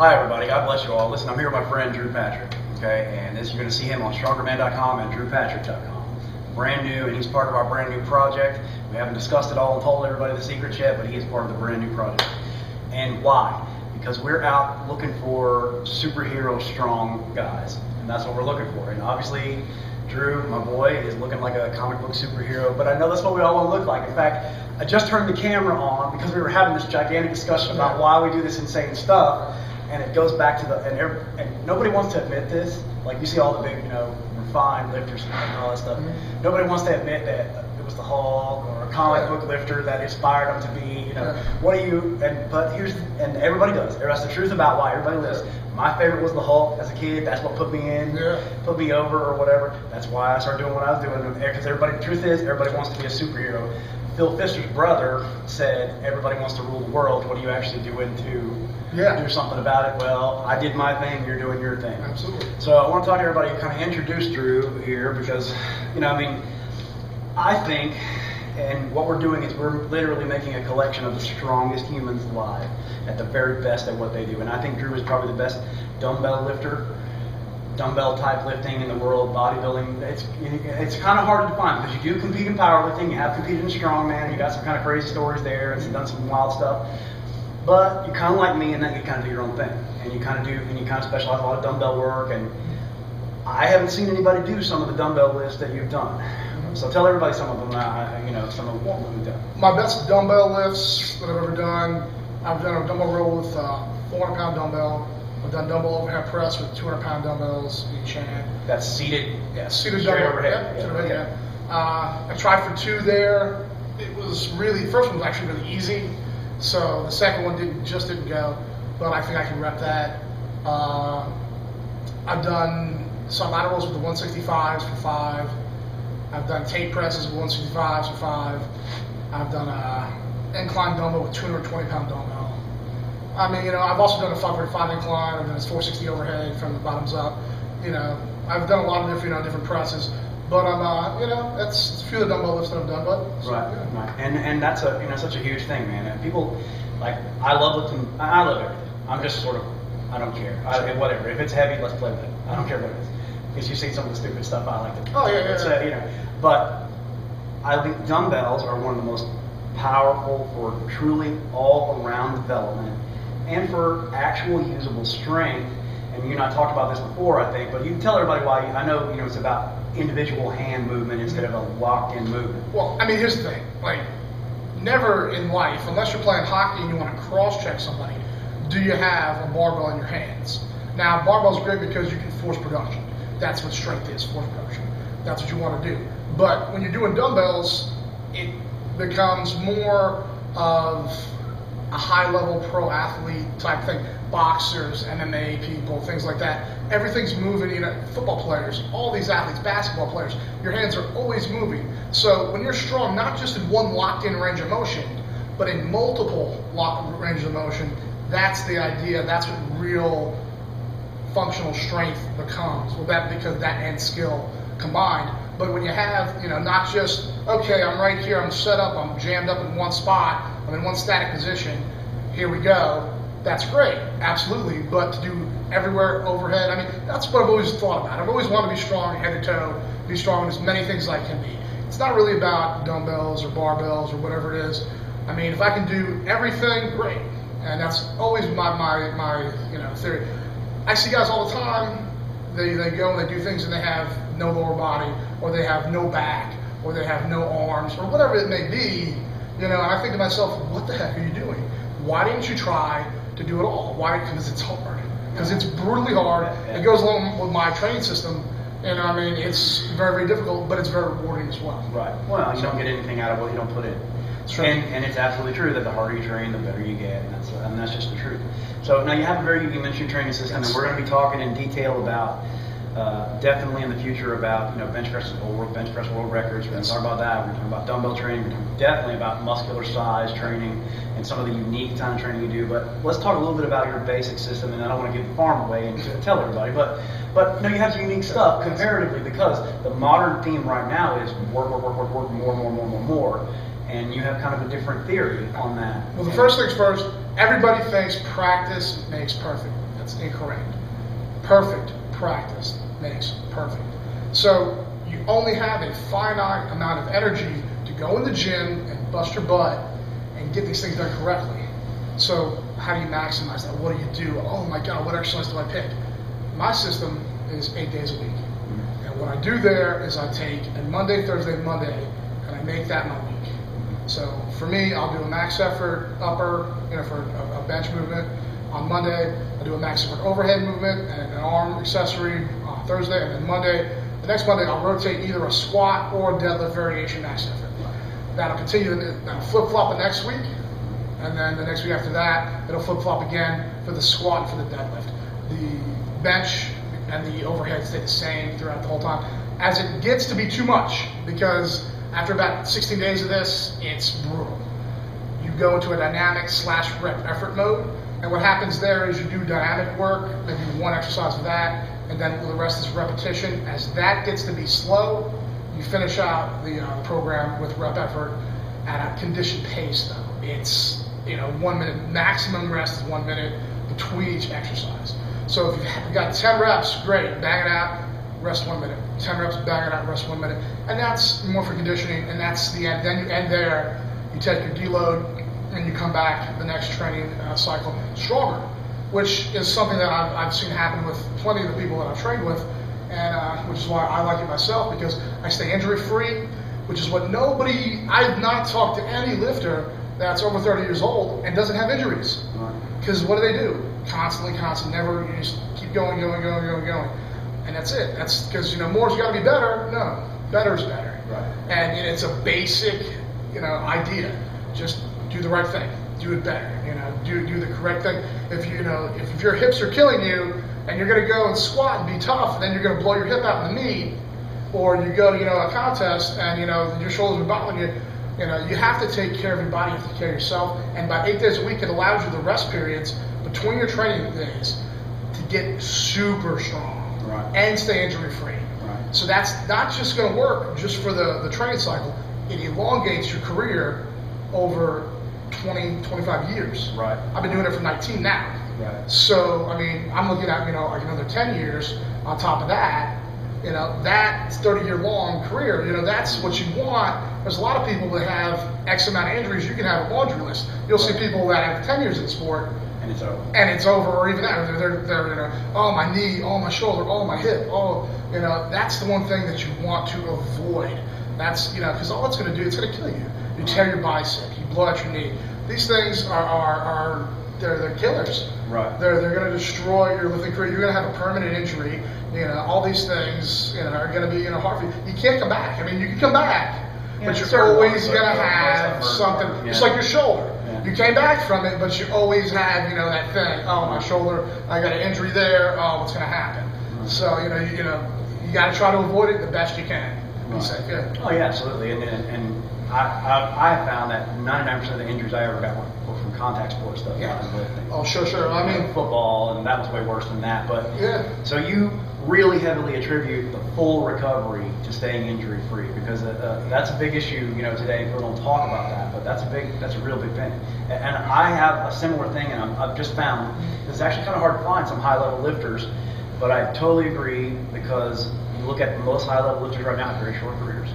Hi everybody, God bless you all. Listen, I'm here with my friend Drew Patrick, okay? And this, you're going to see him on StrongerMan.com and DrewPatrick.com. Brand new, and he's part of our brand new project. We haven't discussed it all and told everybody the secrets yet, but he is part of the brand new project. And why? Because we're out looking for superhero strong guys, and that's what we're looking for. And obviously, Drew, my boy, is looking like a comic book superhero, but I know that's what we all want to look like. In fact, I just turned the camera on because we were having this gigantic discussion about why we do this insane stuff. And it goes back to the, and nobody wants to admit this. Like you see all the big, refined lifters and all that stuff. Mm-hmm. Nobody wants to admit that it was the Hulk or a comic book lifter that inspired them to be, what do you, and everybody does. That's the truth about why everybody lives. My favorite was the Hulk as a kid. That's what put me in, put me over or whatever. That's why I started doing what I was doing. Because the truth is, everybody wants to be a superhero. Phil Pfister's brother said, everybody wants to rule the world. What are you actually doing to do something about it? Well, I did my thing, you're doing your thing. Absolutely. So I want to talk to everybody, kind of introduce Drew here because, I think, and what we're doing is we're literally making a collection of the strongest humans alive at the very best at what they do. And I think Drew is probably the best dumbbell lifter, dumbbell-type lifting in the world, bodybuilding. It's kind of hard to define because you do compete in powerlifting, you have competed in Strongman, you got some kind of crazy stories there, and done some wild stuff. But you're kind of like me in that you kind of do your own thing, and you kind of specialize in a lot of dumbbell work. And I haven't seen anybody do some of the dumbbell lifts that you've done. So tell everybody some of them. Some of what we've done. My best dumbbell lifts that I've ever done. I've done a dumbbell row with 400-pound dumbbell. I've done dumbbell overhead press with 200-pound dumbbells in each hand. That's seated. Yeah, seated straight dumbbell overhead. I tried for 2 there. It was really, the first one was actually really easy. So the second one didn't go, but I think I can rep that. I've done some laterals with the 165s for 5. I've done tape presses with 165s for 5. I've done an incline dumbbell with 220-pound dumbbell. I've also done a 545 incline. I've done a 460 overhead from the bottoms up. I've done a lot of different presses. But that's a few of the dumbbell lifts that I've done. But right. And that's such a huge thing, man. And people I love lifting. I love everything. I'm just sort of, I don't care. Whatever. If it's heavy, let's play with it. I don't care what it is. Because you see some of the stupid stuff, I like to. Oh yeah. But I think dumbbells are one of the most powerful for truly all-around development and for actual usable strength. And you and I talked about this before, I think, but you can tell everybody why. I know it's about individual hand movement instead of a locked-in movement. Well, here's the thing. Never in life, unless you're playing hockey and you want to cross-check somebody, do you have a barbell in your hands. Now, barbell's great because you can force production. That's what strength is, force production. That's what you want to do. But when you're doing dumbbells, it becomes more of a high-level pro athlete type thing. Boxers, MMA people, things like that. Everything's moving. Football players, all these athletes, basketball players, your hands are always moving. So when you're strong, not just in one locked-in range of motion, but in multiple ranges of motion, that's the idea. That's what real functional strength becomes. Because that and skill combined. But when you have, not just, okay, I'm right here, I'm set up, I'm jammed up in one spot, I'm in one static position, here we go, that's great, absolutely, but to do everywhere overhead, that's what I've always thought about. I've always wanted to be strong head to toe, be strong in as many things as I can be. It's not really about dumbbells or barbells or whatever it is. If I can do everything, great. And that's always my theory. I see guys all the time, they go and they do things and they have no lower body, or they have no back, or they have no arms, or whatever it may be, and I think to myself, what the heck are you doing? Why didn't you try to do it all? Why? Because it's hard. Because it's brutally hard. It goes along with my training system, and it's very, very difficult, but it's very rewarding as well. Right. Well, you don't get anything out of what you don't put in. And it's absolutely true that the harder you train, the better you get, and that's just the truth. So now you have you mentioned training system, and we're going to be talking in detail about definitely in the future about bench press world records. We're going to talk about that. We're going to talk about dumbbell training. We're talking definitely about muscular size training and some of the unique kind of training you do. But let's talk a little bit about your basic system, and I don't want to give the farm away and tell everybody, but you have some unique stuff comparatively because the modern theme right now is work, more. And you have kind of a different theory on that. Well, the first things first, everybody thinks practice makes perfect. That's incorrect. Perfect practice makes perfect. So you only have a finite amount of energy to go in the gym and bust your butt and get these things done correctly. So how do you maximize that? What do you do? Oh my God, what exercise do I pick? My system is 8 days a week. And what I do there is I take a Monday, Thursday, Monday, and I make that my week. So for me, I'll do a max effort upper, for a bench movement. On Monday, I do a max effort overhead movement and an arm accessory on Thursday, and then the next Monday, I'll rotate either a squat or a deadlift variation max effort. That'll continue, that'll flip-flop the next week, and then the next week after that, it'll flip-flop again for the squat and for the deadlift. The bench and the overhead stay the same throughout the whole time. As it gets to be too much, because after about 16 days of this, it's brutal. You go into a dynamic / rep effort mode, and what happens there is you do dynamic work, maybe one exercise of that, and then the rest is repetition. As that gets to be slow, you finish out the program with rep effort at a conditioned pace though. It's 1 minute, maximum rest is 1 minute between each exercise. So if you've got 10 reps, great, bang it out, rest 1 minute. 10 reps, bang it out, rest 1 minute. And that's more for conditioning, and that's the end. Then you end there, you take your deload, and you come back the next training cycle stronger, which is something that I've seen happen with plenty of the people that I've trained with, and which is why I like it myself, because I stay injury free, which is what I've not talked to any lifter that's over 30 years old and doesn't have injuries. Because what do? Constantly, never, you just keep going. And that's it. That's because, more's got to be better. No, better's better. Right. And it's a basic, idea. Just do the right thing. Do it better. Do the correct thing. If your hips are killing you and you're going to go and squat and be tough, and then you're going to blow your hip out in the knee, or you go to a contest and your shoulders are bothering you. You have to take care of your body. You have to take care of yourself. And by 8 days a week, it allows you the rest periods between your training days to get super strong. Right. And stay injury free. Right. So that's not just going to work just for the training cycle. It elongates your career over 20, 25 years. Right. I've been doing it for 19 now. Right. So I'm looking at like another 10 years on top of that. That 30-year long career. That's what you want. There's a lot of people that have X amount of injuries. You can have a laundry list. You'll see people that have 10 years in the sport. And it's over, or even that. They're oh, my knee, oh, my shoulder, oh, my hip, oh, that's the one thing that you want to avoid. That's, because all it's going to do, it's going to kill you. You tear your bicep, you blow out your knee. These things they're killers. Right. They're going to destroy your lifting career. You're going to have a permanent injury. All these things, are going to be, hard for you. You can't come back. You can come back, but you're always going to have something. Yeah. It's like your shoulder. Yeah. You came back from it, but you always have, that thing. Oh, my shoulder, I got an injury there. Oh, what's going to happen? Right. So, you got to try to avoid it the best you can. Be safe. Yeah. Oh yeah, absolutely. And I have found that 99% of the injuries I ever got were from contact sports stuff. Yeah. Not lifting. Oh, sure. Football, and that was way worse than that. But yeah. So you really heavily attribute the full recovery to staying injury free, because that's a big issue. Today people don't talk about that, but that's a real big thing. And I have a similar thing, and I've just found it's actually kind of hard to find some high level lifters, but I totally agree, because you look at most high level lifters right now have very short careers.